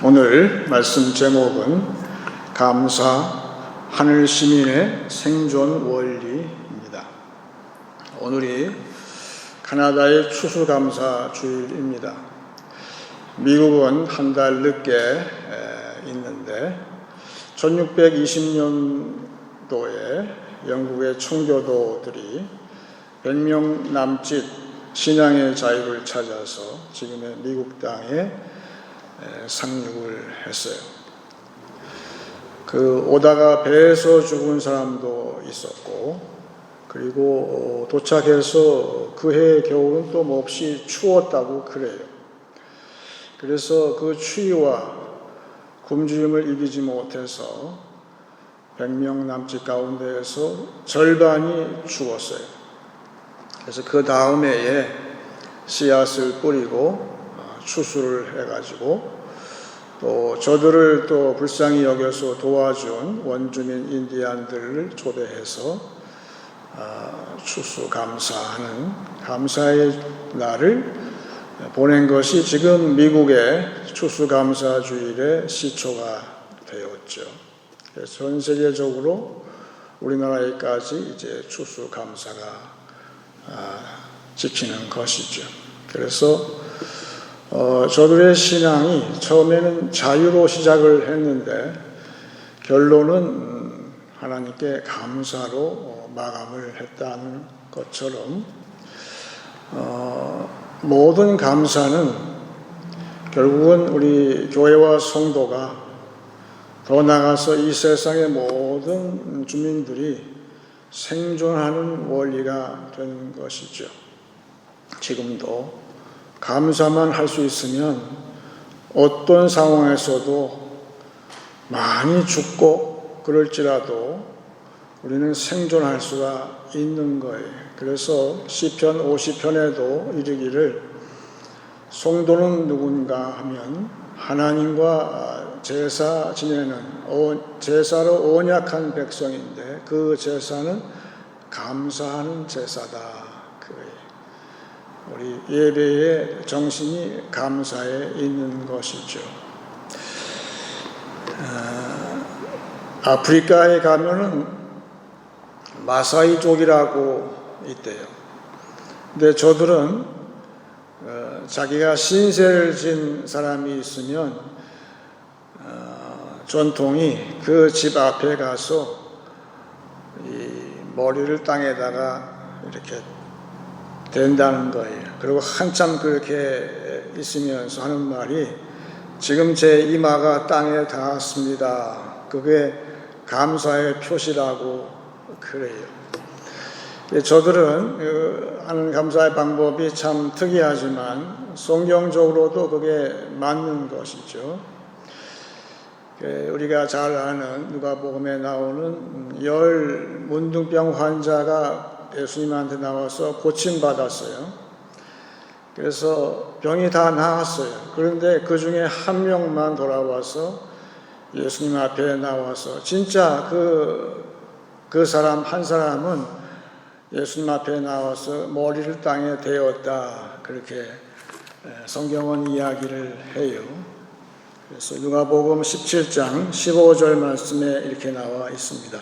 오늘 말씀 제목은 감사 하늘 시민의 생존 원리입니다. 오늘이 캐나다의 추수감사 주일입니다. 미국은 한 달 늦게 있는데 1620년도에 영국의 청교도들이 100명 남짓 신앙의 자유를 찾아서 지금의 미국 땅에 상륙을 했어요. 오다가 배에서 죽은 사람도 있었고, 그리고 도착해서 그 해의 겨울은 또 몹시 추웠다고 그래요. 그래서 그 추위와 굶주림을 이기지 못해서 100명 남짓 가운데에서 절반이 죽었어요. 그래서 그 다음 해에 씨앗을 뿌리고 추수를 해가지고 또 저들을 또 불쌍히 여겨서 도와준 원주민 인디안들을 초대해서 추수 감사하는 감사의 날을 보낸 것이 지금 미국의 추수감사주일의 시초가 되었죠. 그래서 전 세계적으로 우리나라에까지 이제 추수감사가 지키는 것이죠. 그래서 저들의 신앙이 처음에는 자유로 시작을 했는데 결론은 하나님께 감사로 마감을 했다는 것처럼 모든 감사는 결국은 우리 교회와 성도가 더 나아가서 이 세상의 모든 주민들이 생존하는 원리가 되는 것이죠. 지금도 감사만 할 수 있으면 어떤 상황에서도 많이 죽고 그럴지라도 우리는 생존할 수가 있는 거예요. 그래서 시편 50편에도 이르기를 성도는 누군가 하면 하나님과 제사 지내는 제사로 언약한 백성인데 그 제사는 감사하는 제사다. 우리 예배의 정신이 감사에 있는 것이죠. 아프리카에 가면은 마사이족이라고 있대요. 근데 저들은 자기가 신세를 진 사람이 있으면 전통이 그 집 앞에 가서 이 머리를 땅에다가 이렇게 댄다는 거예요. 그리고 한참 그렇게 있으면서 하는 말이 지금 제 이마가 땅에 닿았습니다. 그게 감사의 표시라고 그래요. 저들은 하는 감사의 방법이 참 특이하지만 성경적으로도 그게 맞는 것이죠. 우리가 잘 아는 누가복음에 나오는 10 문둥병 환자가 예수님한테 나와서 고침받았어요. 그래서 병이 다 나았어요. 그런데 그 중에 한 명만 돌아와서 예수님 앞에 나와서 진짜 그 사람 한 사람은 예수님 앞에 나와서 머리를 땅에 대었다. 그렇게 성경은 이야기를 해요. 그래서 누가복음 17장 15절 말씀에 이렇게 나와 있습니다.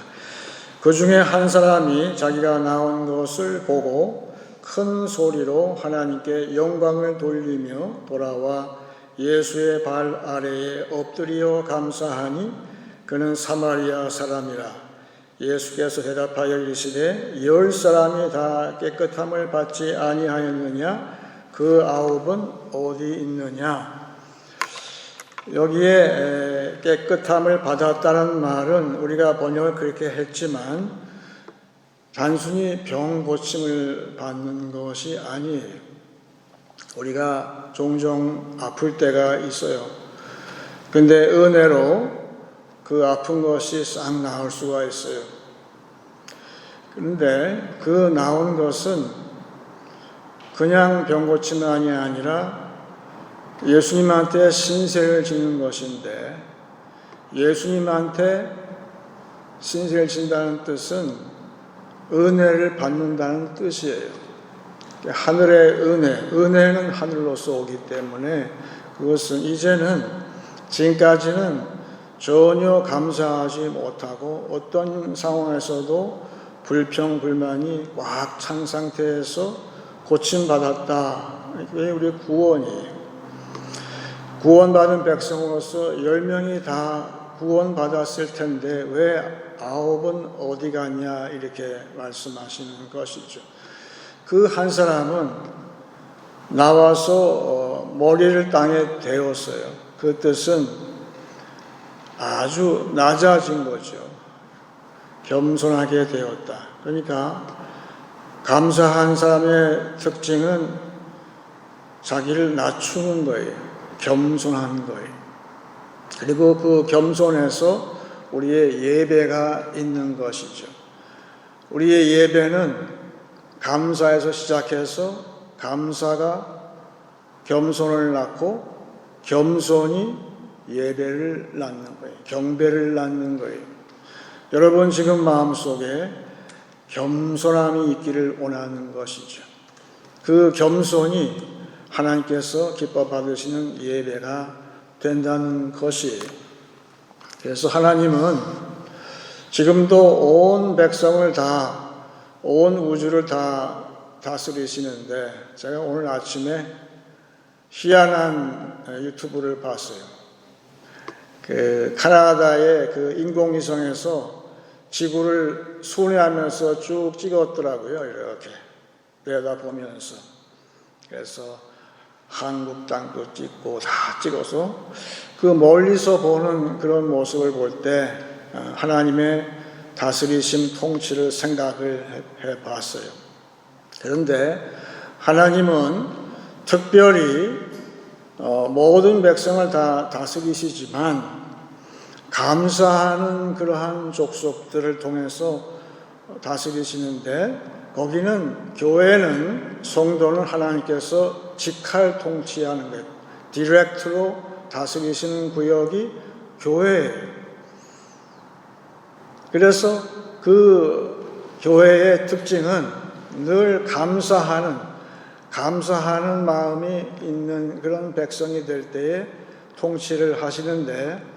그 중에 한 사람이 자기가 나온 것을 보고 큰 소리로 하나님께 영광을 돌리며 돌아와 예수의 발 아래에 엎드려 감사하니 그는 사마리아 사람이라. 예수께서 대답하여 이르시되 10사람이 다 깨끗함을 받지 아니하였느냐? 그 9은 어디 있느냐? 여기에 깨끗함을 받았다는 말은 우리가 번역을 그렇게 했지만 단순히 병 고침을 받는 것이 아니에요. 우리가 종종 아플 때가 있어요. 근데 은혜로 그 아픈 것이 싹 나을 수가 있어요. 그런데 그 나온 것은 그냥 병 고침만이 아니라 예수님한테 신세를 지는 것인데, 예수님한테 신세를 진다는 뜻은 은혜를 받는다는 뜻이에요. 하늘의 은혜는 하늘로서 오기 때문에 그것은 이제는 지금까지는 전혀 감사하지 못하고 어떤 상황에서도 불평, 불만이 꽉 찬 상태에서 고침받았다. 이게 우리의 구원이에요. 구원받은 백성으로서 10명이 다 구원받았을 텐데 왜 9은 어디 갔냐 이렇게 말씀하시는 것이죠. 그 한 사람은 나와서 머리를 땅에 대었어요. 그 뜻은 아주 낮아진 거죠. 겸손하게 되었다. 그러니까 감사한 사람의 특징은 자기를 낮추는 거예요. 겸손한 거예요. 그리고 그 겸손에서 우리의 예배가 있는 것이죠. 우리의 예배는 감사에서 시작해서 감사가 겸손을 낳고 겸손이 예배를 낳는 거예요. 경배를 낳는 거예요. 여러분 지금 마음속에 겸손함이 있기를 원하는 것이죠. 그 겸손이 하나님께서 기뻐 받으시는 예배가 된다는 것이에요. 그래서 하나님은 지금도 온 백성을 다, 온 우주를 다 다스리시는데 제가 오늘 아침에 희한한 유튜브를 봤어요. 카나다의 인공위성에서 지구를 순회하면서 쭉 찍었더라고요. 이렇게 내다보면서. 그래서 한국 땅도 찍고 다 찍어서 그 멀리서 보는 그런 모습을 볼 때 하나님의 다스리심 통치를 생각을 해봤어요. 그런데 하나님은 특별히 모든 백성을 다 다스리시지만 감사하는 그러한 족속들을 통해서 다스리시는데 거기는 교회는 성도는 하나님께서 직할 통치하는 것, 디렉트로 다스리시는 구역이 교회예요. 그래서 그 교회의 특징은 늘 감사하는 마음이 있는 그런 백성이 될 때에 통치를 하시는데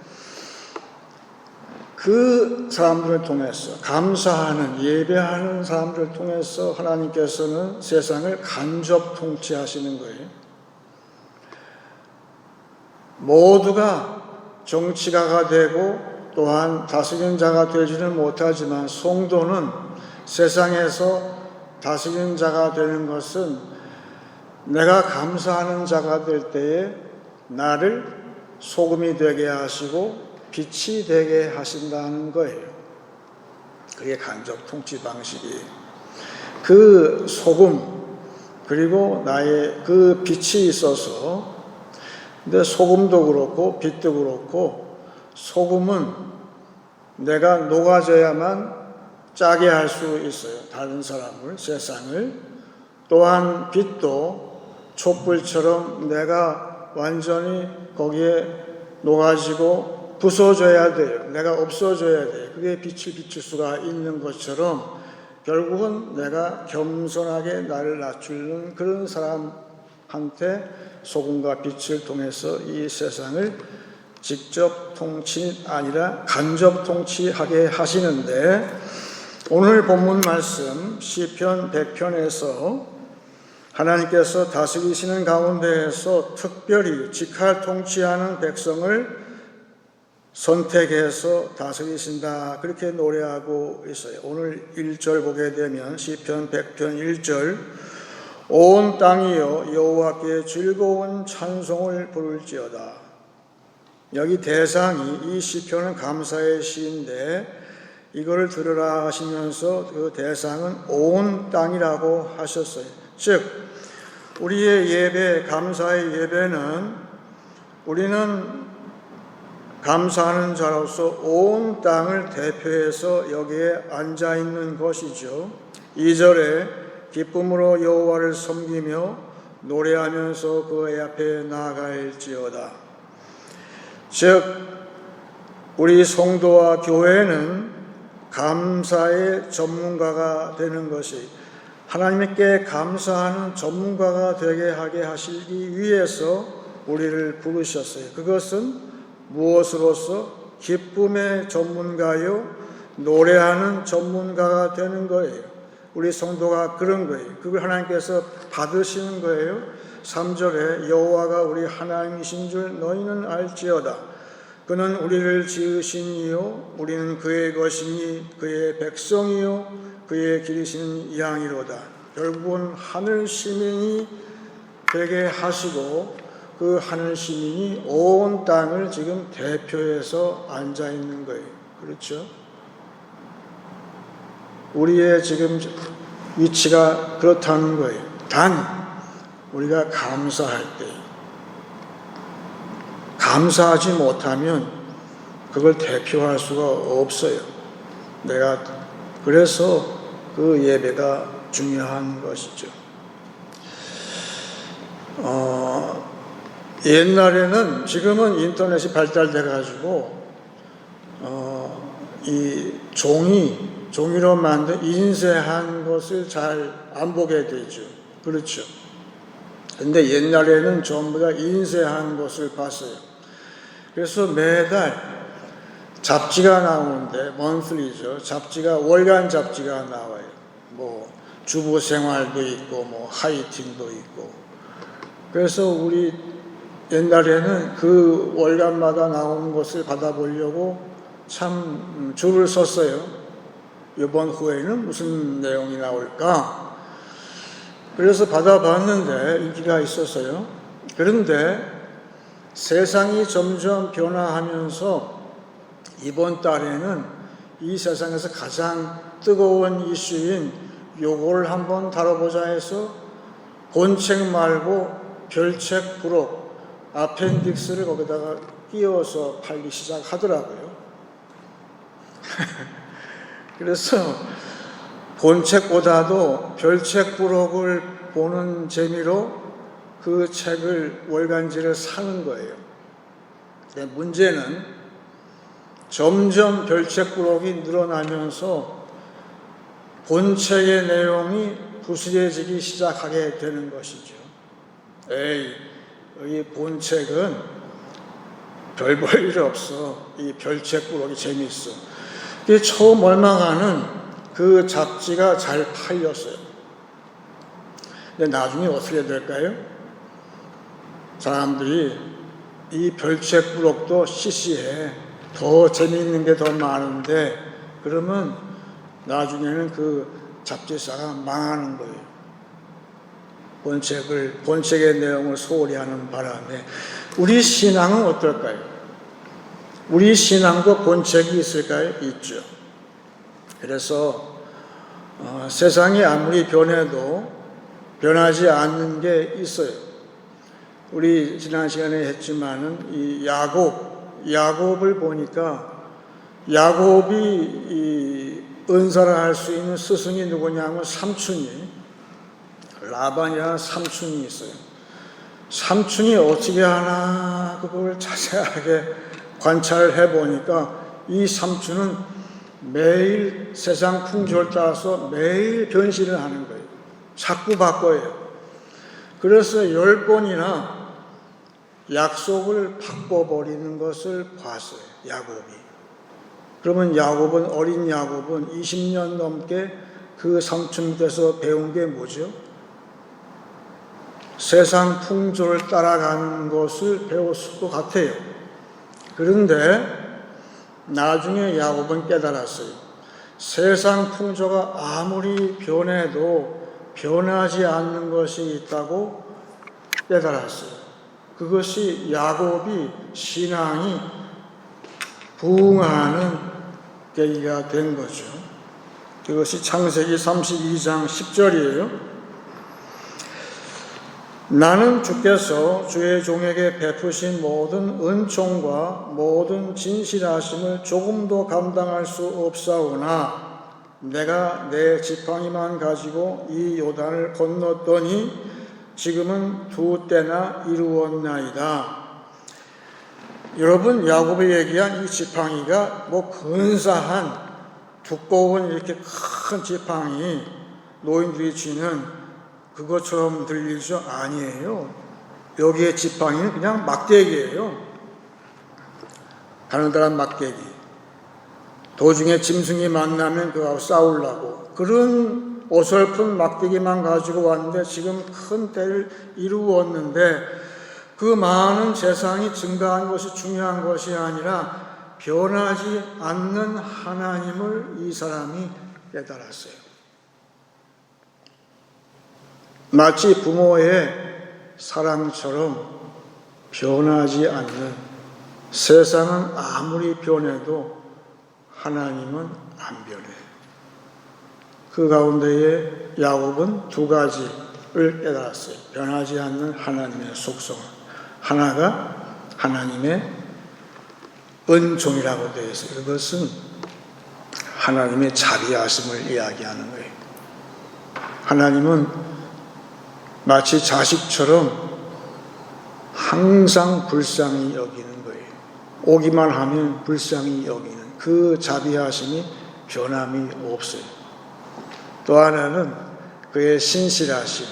그 사람들을 통해서 감사하는 예배하는 사람들을 통해서 하나님께서는 세상을 간접 통치하시는 거예요. 모두가 정치가가 되고 또한 다스리는 자가 되지는 못하지만 성도는 세상에서 다스리는 자가 되는 것은 내가 감사하는 자가 될 때에 나를 소금이 되게 하시고 빛이 되게 하신다는 거예요. 그게 간접 통치 방식이에요. 그 소금 그리고 나의 그 빛이 있어서 근데 소금도 그렇고 빛도 그렇고 소금은 내가 녹아져야만 짜게 할 수 있어요. 다른 사람을, 세상을. 또한 빛도 촛불처럼 내가 완전히 거기에 녹아지고 부서져야 돼요. 내가 없어져야 돼요. 그게 빛을 비출 수가 있는 것처럼 결국은 내가 겸손하게 나를 낮추는 그런 사람한테 소금과 빛을 통해서 이 세상을 직접 통치 아니라 간접 통치하게 하시는데 오늘 본문 말씀 시편 100편에서 하나님께서 다스리시는 가운데에서 특별히 직할 통치하는 백성을 선택해서 다스리신다 그렇게 노래하고 있어요. 오늘 1절 보게 되면 시편 100편 1절 온 땅이여 여호와께 즐거운 찬송을 부를지어다. 여기 대상이 이 시편은 감사의 시인데 이거를 들으라 하시면서 그 대상은 온 땅이라고 하셨어요. 즉 우리의 예배, 감사의 예배는 우리는 감사하는 자로서 온 땅을 대표해서 여기에 앉아 있는 것이죠. 2절에 기쁨으로 여호와를 섬기며 노래하면서 그의 앞에 나아갈지어다. 즉 우리 성도와 교회는 감사의 전문가가 되는 것이 하나님께 감사하는 전문가가 되게 하게 하시기 위해서 우리를 부르셨어요. 그것은 무엇으로서 기쁨의 전문가요 노래하는 전문가가 되는 거예요. 우리 성도가 그런 거예요. 그걸 하나님께서 받으시는 거예요. 3절에 여호와가 우리 하나님이신 줄 너희는 알지어다. 그는 우리를 지으신 이요 우리는 그의 것이니 그의 백성이요 그의 기르신 양이로다. 결국은 하늘 시민이 되게 하시고 그 하늘 시민이 온 땅을 지금 대표해서 앉아 있는 거예요. 그렇죠? 우리의 지금 위치가 그렇다는 거예요. 단 우리가 감사할 때 감사하지 못하면 그걸 대표할 수가 없어요. 내가 그래서 그 예배가 중요한 것이죠. 옛날에는 지금은 인터넷이 발달돼 가지고 이 종이로 만든 인쇄한 것을 잘 안 보게 되죠. 그렇죠. 근데 옛날에는 전부 다 인쇄한 것을 봤어요. 그래서 매달 잡지가 나오는데 먼슬리죠. 잡지가 월간 잡지가 나와요. 뭐 주부 생활도 있고 뭐 하이틴도 있고. 그래서 우리 옛날에는 그 월간마다 나오는 것을 받아보려고 참 줄을 섰어요. 이번 후에는 무슨 내용이 나올까? 그래서 받아봤는데 인기가 있었어요. 그런데 세상이 점점 변화하면서 이번 달에는 이 세상에서 가장 뜨거운 이슈인 요거를 한번 다뤄보자 해서 본책 말고 별책 부록 아펜딕스를 거기다가 끼워서 팔기 시작하더라고요. 그래서 본책보다도 별책 부록을 보는 재미로 그 책을 월간지를 사는 거예요. 문제는 점점 별책 부록이 늘어나면서 본책의 내용이 부수해지기 시작하게 되는 것이죠. 이 본책은 별 볼 일 없어. 이 별책 부록이 재미있어. 이게 처음 얼마간은 그 잡지가 잘 팔렸어요. 근데 나중에 어떻게 될까요? 사람들이 이 별책 부록도 시시해. 더 재미있는 게 더 많은데 그러면 나중에는 그 잡지사가 망하는 거예요. 본책의 내용을 소홀히 하는 바람에. 우리 신앙은 어떨까요? 우리 신앙도 본책이 있을까요? 있죠. 그래서 세상이 아무리 변해도 변하지 않는 게 있어요. 우리 지난 시간에 했지만은 이 야곱을 보니까 야곱이 이 은사를 할 수 있는 스승이 누구냐면 삼촌이 라반이라는 삼촌이 있어요. 삼촌이 어떻게 하나 그걸 자세하게 관찰을 해보니까 이 삼촌은 매일 세상 풍조를 따라서 매일 변신을 하는 거예요. 자꾸 바꿔요. 그래서 10번이나 약속을 바꿔버리는 것을 봤어요. 야곱이. 그러면 어린 야곱은 20년 넘게 그 삼촌 밑에서 배운 게 뭐죠? 세상 풍조를 따라가는 것을 배웠을 것 같아요. 그런데 나중에 야곱은 깨달았어요. 세상 풍조가 아무리 변해도 변하지 않는 것이 있다고 깨달았어요. 그것이 야곱이 신앙이 부흥하는 계기가 된 거죠. 그것이 창세기 32장 10절이에요. 나는 주께서 주의 종에게 베푸신 모든 은총과 모든 진실하심을 조금도 감당할 수 없사오나 내가 내 지팡이만 가지고 이 요단을 건넜더니 지금은 2때나 이루었나이다. 여러분, 야곱이 얘기한 이 지팡이가 뭐 근사한 두꺼운 이렇게 큰 지팡이 노인들이 쥐는 그것처럼 들리죠? 아니에요. 여기에 지팡이는 그냥 막대기예요. 가느다란 막대기. 도중에 짐승이 만나면 그하고 싸우려고 그런 어설픈 막대기만 가지고 왔는데 지금 큰 때를 이루었는데 그 많은 재산이 증가한 것이 중요한 것이 아니라 변하지 않는 하나님을 이 사람이 깨달았어요. 마치 부모의 사랑처럼 변하지 않는, 세상은 아무리 변해도 하나님은 안 변해요. 그 가운데에 야곱은 두 가지를 깨달았어요. 변하지 않는 하나님의 속성. 하나가 하나님의 은총이라고 되어 있어요. 이것은 하나님의 자비하심을 이야기하는 거예요. 하나님은 마치 자식처럼 항상 불쌍히 여기는 거예요. 오기만 하면 불쌍히 여기는 그 자비하심이 변함이 없어요. 또 하나는 그의 신실하심.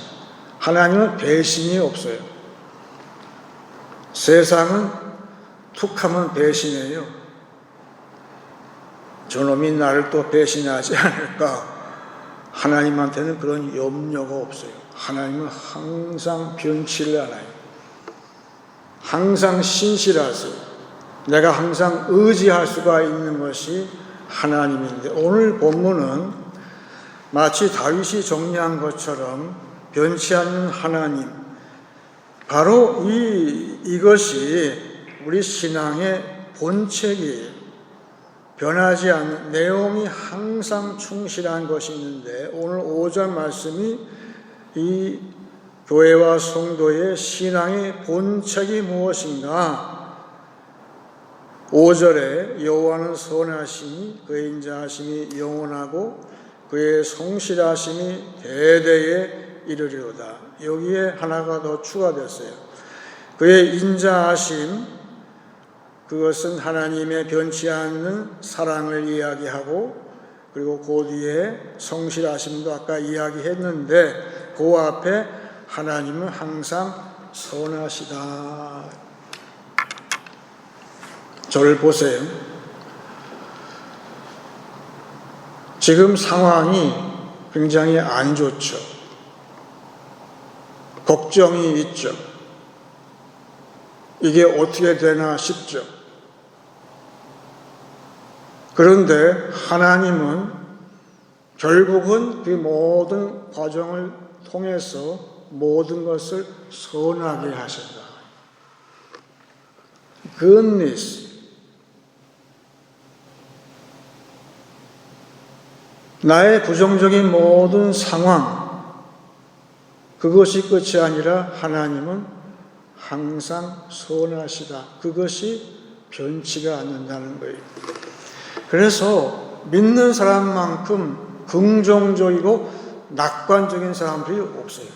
하나님은 배신이 없어요. 세상은 툭하면 배신해요. 저놈이 나를 또 배신하지 않을까. 하나님한테는 그런 염려가 없어요. 하나님은 항상 변치를 않아요. 항상 신실하세요. 내가 항상 의지할 수가 있는 것이 하나님인데, 오늘 본문은 마치 다윗이 정리한 것처럼 변치 않는 하나님, 바로 이것이 우리 신앙의 본책이에요. 변하지 않는, 내용이 항상 충실한 것이 있는데, 오늘 5절 말씀이 이 교회와 성도의 신앙의 본책이 무엇인가? 5절에 여호와는 선하시니 그의 인자하심이 영원하고 그의 성실하심이 대대에 이르리로다. 여기에 하나가 더 추가됐어요. 그의 인자하심, 그것은 하나님의 변치 않는 사랑을 이야기하고, 그리고 그 뒤에 성실하심도 아까 이야기했는데, 그 앞에 하나님은 항상 선하시다. 저를 보세요. 지금 상황이 굉장히 안 좋죠. 걱정이 있죠. 이게 어떻게 되나 싶죠. 그런데 하나님은 결국은 그 모든 과정을 통해서 모든 것을 선하게 하신다. goodness. 나의 부정적인 모든 상황, 그것이 끝이 아니라 하나님은 항상 선하시다. 그것이 변치가 않는다는 거예요. 그래서 믿는 사람만큼 긍정적이고 낙관적인 사람들이 없어요.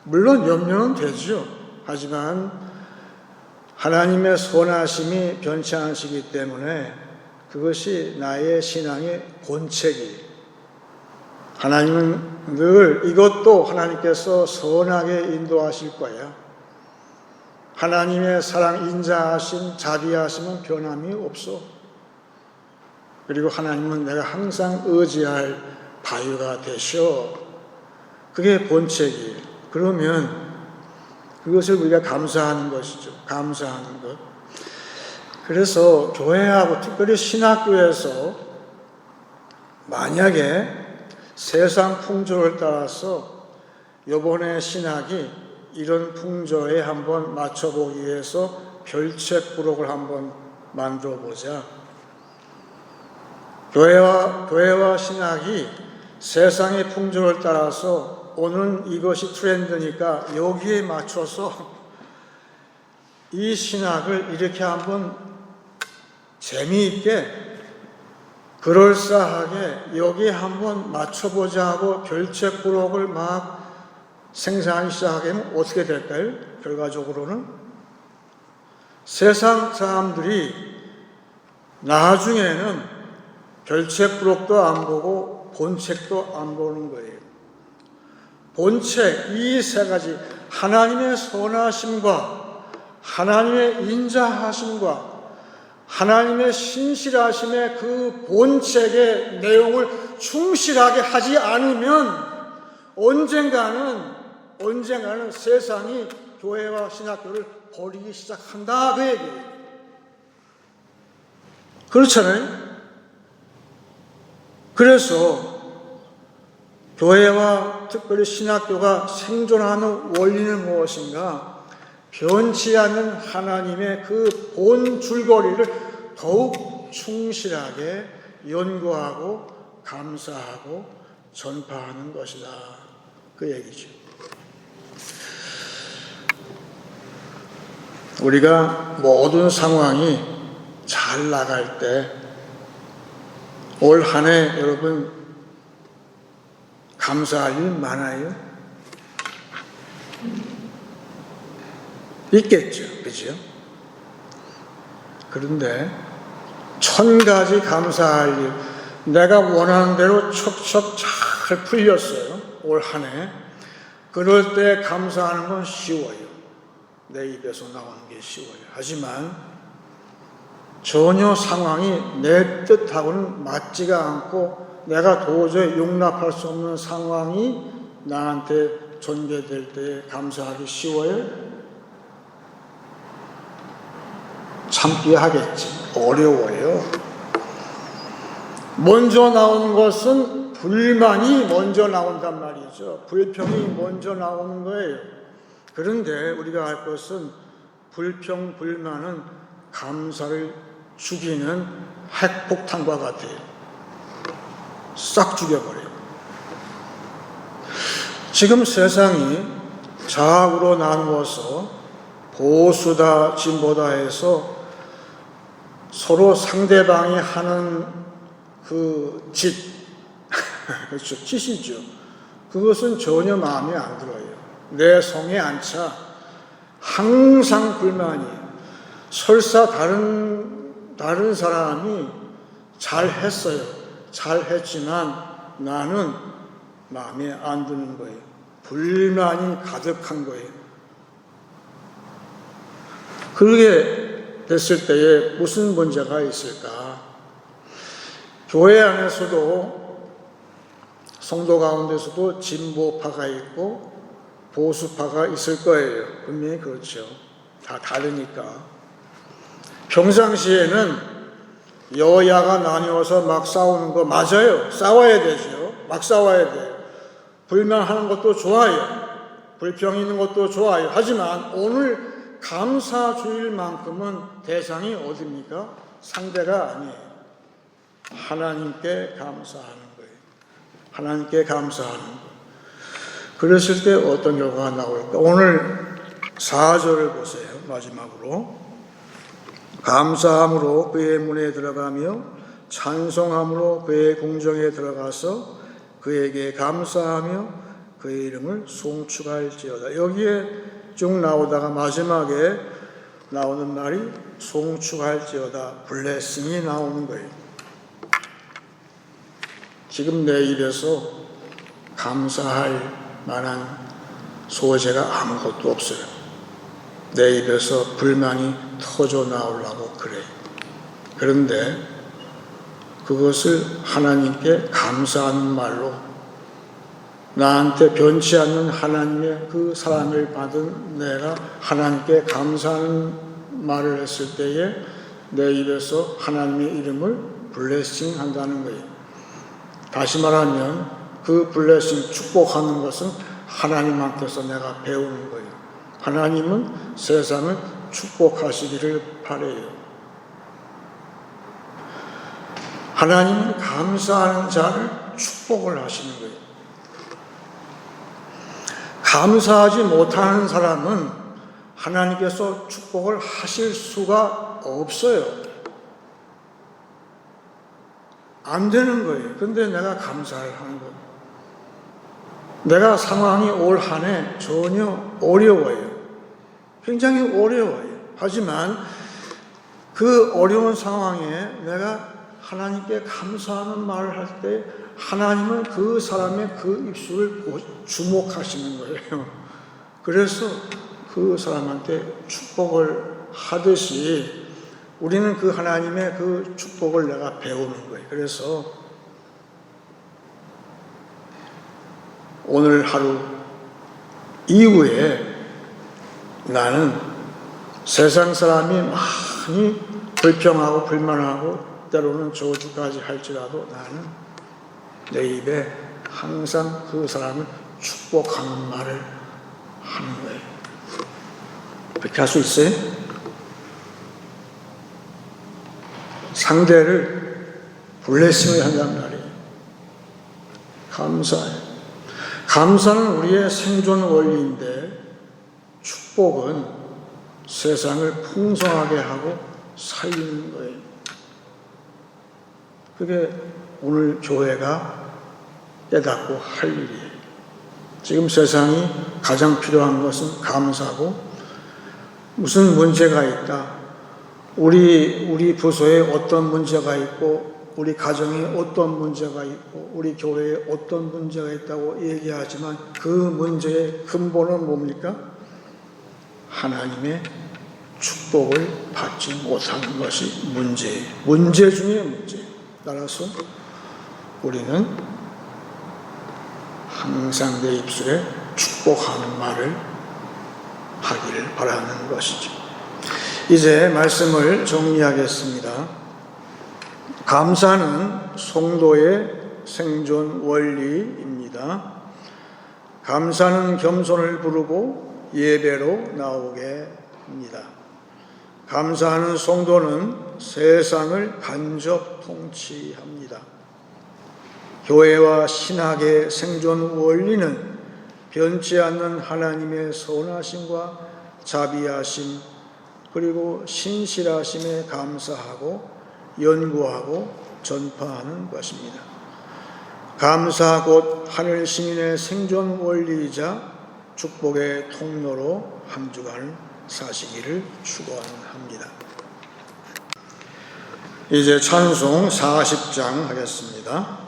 물론 염려는 되죠. 하지만 하나님의 선하심이 변치 않으시기 때문에 그것이 나의 신앙의 본책이에요. 하나님은 늘 이것도 하나님께서 선하게 인도하실 거예요. 하나님의 사랑, 인자하심, 자비하심은 변함이 없어. 그리고 하나님은 내가 항상 의지할 바위가 되셔. 그게 본책이에요. 그러면 그것을 우리가 감사하는 것이죠. 감사하는 것. 그래서 교회하고 특별히 신학교에서 만약에 세상 풍조를 따라서 이번에 신학이 이런 풍조에 한번 맞춰보기 위해서 별책 부록을 한번 만들어 보자. 교회와 신학이 세상의 풍조를 따라서 오늘 이것이 트렌드니까 여기에 맞춰서 이 신학을 이렇게 한번 재미있게 그럴싸하게 여기에 한번 맞춰보자 하고 별책 부록을 막 생산하기 시작하면 어떻게 될까요? 결과적으로는 세상 사람들이 나중에는 별책 부록도 안 보고 본책도 안 보는 거예요. 본책, 이 세 가지, 하나님의 선하심과 하나님의 인자하심과 하나님의 신실하심의 그 본책의 내용을 충실하게 하지 않으면 언젠가는 언젠가는 세상이 교회와 신학교를 버리기 시작한다, 그 얘기예요. 그렇잖아요. 그래서 교회와 특별히 신학교가 생존하는 원리는 무엇인가? 변치 않는 하나님의 그 본 줄거리를 더욱 충실하게 연구하고 감사하고 전파하는 것이다, 그 얘기죠. 우리가 모든 상황이 잘 나갈 때 올 한 해 여러분 감사할 일 많아요? 있겠죠, 그죠? 그런데 1000가지 감사할 일, 내가 원하는 대로 척척 잘 풀렸어요, 올 한 해. 그럴 때 감사하는 건 쉬워요. 내 입에서 나오는 게 쉬워요. 하지만 전혀 상황이 내 뜻하고는 맞지가 않고 내가 도저히 용납할 수 없는 상황이 나한테 전개될 때 감사하기 쉬워요? 참기 하겠지. 어려워요. 먼저 나오는 것은 불만이 먼저 나온단 말이죠. 불평이 먼저 나오는 거예요. 그런데 우리가 알 것은 불평, 불만은 감사를 죽이는 핵폭탄과 같아요. 싹 죽여버려요. 지금 세상이 좌우로 나누어서 보수다 진보다 해서 서로 상대방이 하는 그 짓, 그렇죠, 짓이죠. 그것은 전혀 마음에 안 들어요. 내 성에 안 차. 항상 불만이에요. 설사 다른 사람이 잘했어요. 잘했지만 나는 마음에 안 드는 거예요. 불만이 가득한 거예요. 그렇게 됐을 때에 무슨 문제가 있을까? 교회 안에서도 성도 가운데서도 진보파가 있고 보수파가 있을 거예요. 분명히 그렇죠. 다 다르니까. 평상시에는 여야가 나뉘어서 막 싸우는 거 맞아요. 싸워야 되죠. 막 싸워야 돼요. 불만하는 것도 좋아요. 불평이 있는 것도 좋아요. 하지만 오늘 감사주일만큼은 대상이 어디입니까? 상대가 아니에요. 하나님께 감사하는 거예요. 하나님께 감사하는 거예요. 그랬을 때 어떤 결과가 나올까? 오늘 4절을 보세요. 마지막으로. 감사함으로 그의 문에 들어가며 찬송함으로 그의 궁정에 들어가서 그에게 감사하며 그의 이름을 송축할지어다. 여기에 쭉 나오다가 마지막에 나오는 말이 송축할지어다. 블레싱이 나오는 거예요. 지금 내 입에서 감사할 만한 소재가 아무것도 없어요. 내 입에서 불만이 터져 나오려고 그래요. 그런데 그것을 하나님께 감사하는 말로, 나한테 변치 않는 하나님의 그 사랑을 받은 내가 하나님께 감사하는 말을 했을 때에 내 입에서 하나님의 이름을 블레싱 한다는 거예요. 다시 말하면 그 블레싱, 축복하는 것은 하나님한테서 내가 배우는 거예요. 하나님은 세상을 축복하시기를 바라요. 하나님은 감사하는 자를 축복을 하시는 거예요. 감사하지 못하는 사람은 하나님께서 축복을 하실 수가 없어요. 안 되는 거예요. 근데 내가 감사를 하는 거예요. 내가 상황이 올 한 해 전혀 어려워요. 굉장히 어려워요. 하지만 그 어려운 상황에 내가 하나님께 감사하는 말을 할 때 하나님은 그 사람의 그 입술을 주목하시는 거예요. 그래서 그 사람한테 축복을 하듯이 우리는 그 하나님의 그 축복을 내가 배우는 거예요. 그래서 오늘 하루 이후에 나는 세상 사람이 많이 불평하고 불만하고 때로는 저주까지 할지라도 나는 내 입에 항상 그 사람을 축복하는 말을 하는 거예요. 그렇게 할 수 있어요? 상대를 블레싱을 한단 말이에요. 감사해요. 감사는 우리의 생존 원리인데 축복은 세상을 풍성하게 하고 살리는 거예요. 그게 오늘 교회가 깨닫고 할 일이에요. 지금 세상이 가장 필요한 것은 감사고, 무슨 문제가 있다, 우리 부서에 어떤 문제가 있고, 우리 가정에 어떤 문제가 있고, 우리 교회에 어떤 문제가 있다고 얘기하지만 그 문제의 근본은 뭡니까? 하나님의 축복을 받지 못하는 것이 문제예요. 문제 중에 문제. 따라서 우리는 항상 내 입술에 축복하는 말을 하기를 바라는 것이죠. 이제 말씀을 정리하겠습니다. 감사는 성도의 생존 원리입니다. 감사는 겸손을 부르고 예배로 나오게 합니다. 감사하는 성도는 세상을 간접 통치합니다. 교회와 신학의 생존 원리는 변치 않는 하나님의 선하심과 자비하심 그리고 신실하심에 감사하고 연구하고 전파하는 것입니다. 감사 곧 하늘 시민의 생존 원리이자 축복의 통로로 한 주간을 사시기를 축원합니다. 이제 찬송 40장 하겠습니다.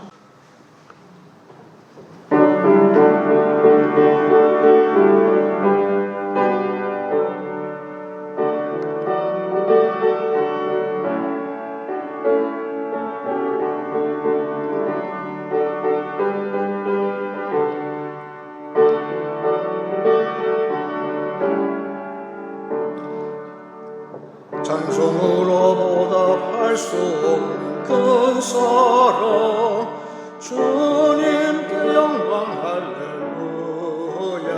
찬송으로 보답할 수 없는 큰 사랑 주님께 영광 할렐루야.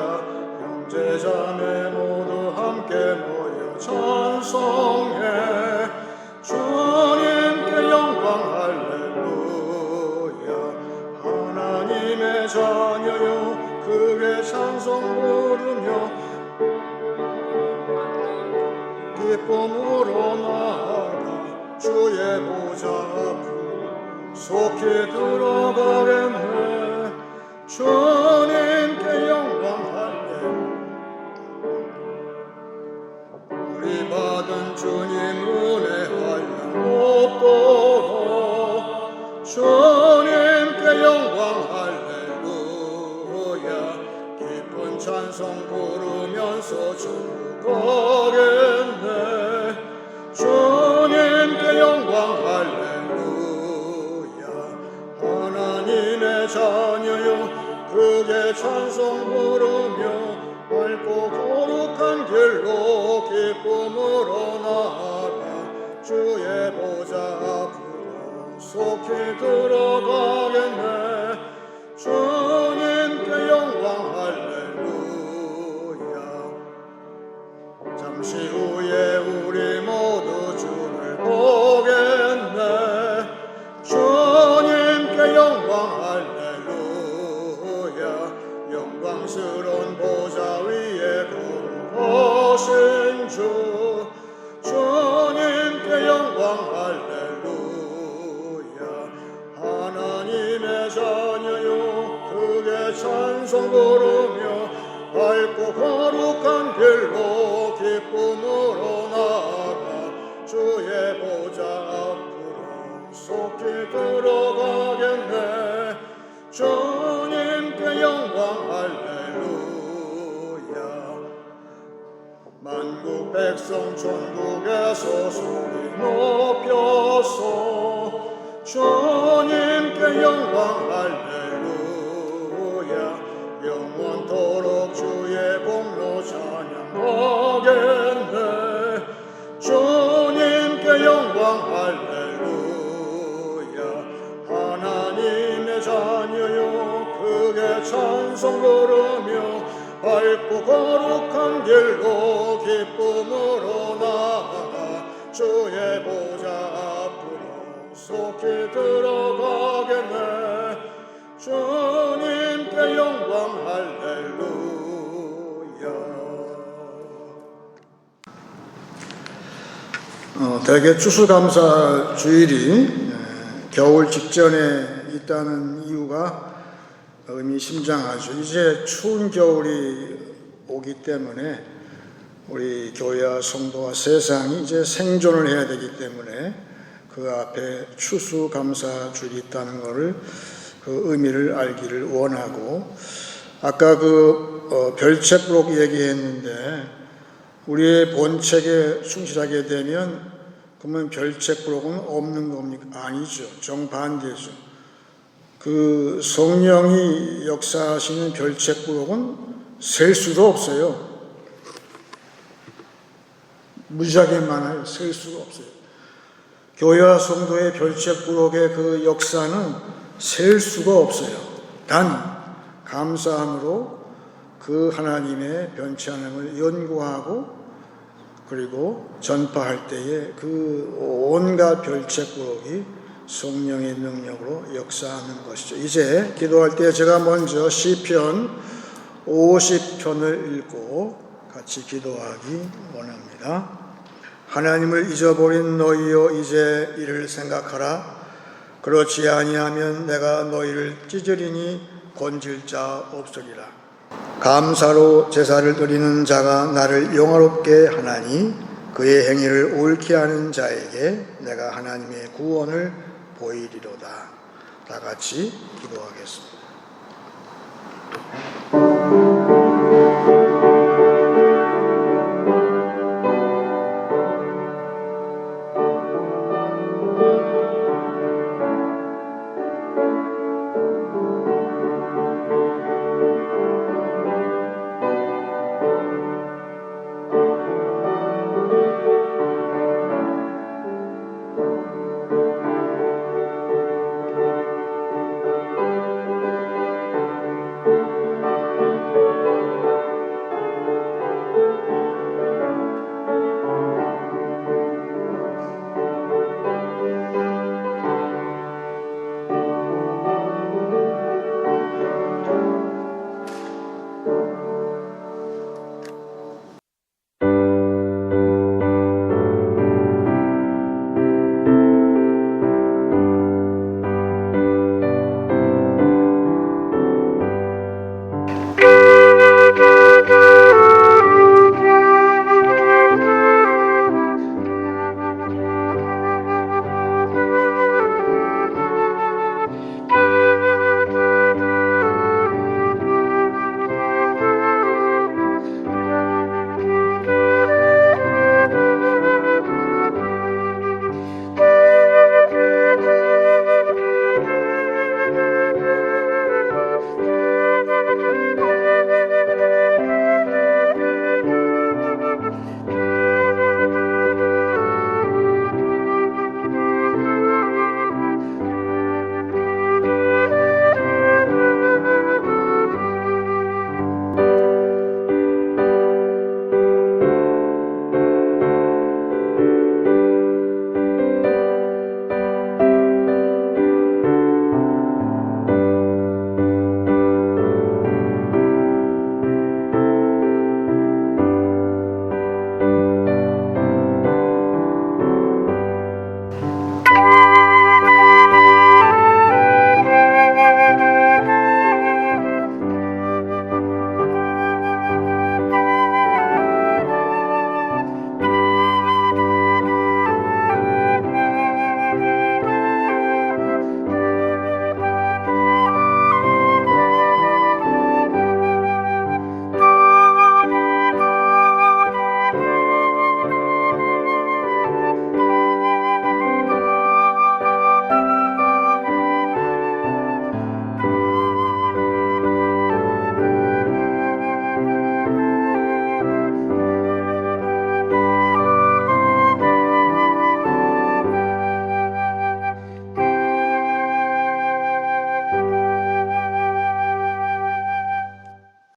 형제자매 모두 함께 모여 찬송해 주님께 영광 할렐루야. 하나님의 자녀여 크게 찬송 부르며 기쁨으로 나아가 주의 보좌 앞으로 속히 들어가겠네. 주님께 영광 할렐루야. 우리 받은 주님 은혜 한량없도록 주님께 영광 할렐루야. 기쁜 찬송 부르면서 전국 가겠네. 주님께 영광 할렐루야. 하나님의 자녀여 크게 찬송 부르며 밝고 거룩한 길로 기쁨으로 나아가 주의 보좌 앞으로 속히 들어가겠네. 주님께 영광 할렐루야. 잠시 후에 우리 모두 주를 보겠네. 주님께 영광 할렐루야. 영광스러운 보좌 위에 거룩하신 주 주님께 영광 할렐루야. 하나님의 자녀여 크게 찬송 부르며 밝고 거룩한 길로 기쁨으로 나아가 주의 보좌 앞으로 속히 들어가겠네. 주님께 영광 할렐루야. 만국 백성 천국에서 소리 높여서 주님께 영광 할렐루야. 영원토록 주의 찬송 부르며 밝고 거룩한 길로 기쁨으로 나아가 주의 보좌 앞으로 속히 들어가겠네. 주님께 영광 할렐루야. 대개 추수감사 주일이 겨울 직전에 있다는 이유가 의미심장하죠. 이제 추운 겨울이 오기 때문에 우리 교회와 성도와 세상이 이제 생존을 해야 되기 때문에 그 앞에 추수감사 주일이 있다는 것을 그 의미를 알기를 원하고, 아까 별책부록 얘기했는데 우리의 본책에 충실하게 되면 그러면 별책부록은 없는 겁니까? 아니죠. 정반대죠. 그 성령이 역사하시는 별책부록은 셀 수가 없어요. 무지하게 많아요. 셀 수가 없어요. 교회와 성도의 별책부록의 그 역사는 셀 수가 없어요. 단 감사함으로 그 하나님의 변치 않음을 연구하고 그리고 전파할 때에 그 온갖 별책부록이 성령의 능력으로 역사하는 것이죠. 이제 기도할 때 제가 먼저 시편 50편을 읽고 같이 기도하기 원합니다. 하나님을 잊어버린 너희여, 이제 이를 생각하라. 그렇지 아니하면 내가 너희를 찢으리니 건질 자 없으리라. 감사로 제사를 드리는 자가 나를 영화롭게 하나니 그의 행위를 옳게 하는 자에게 내가 하나님의 구원을 보이리로다. 다 같이 기도하겠습니다.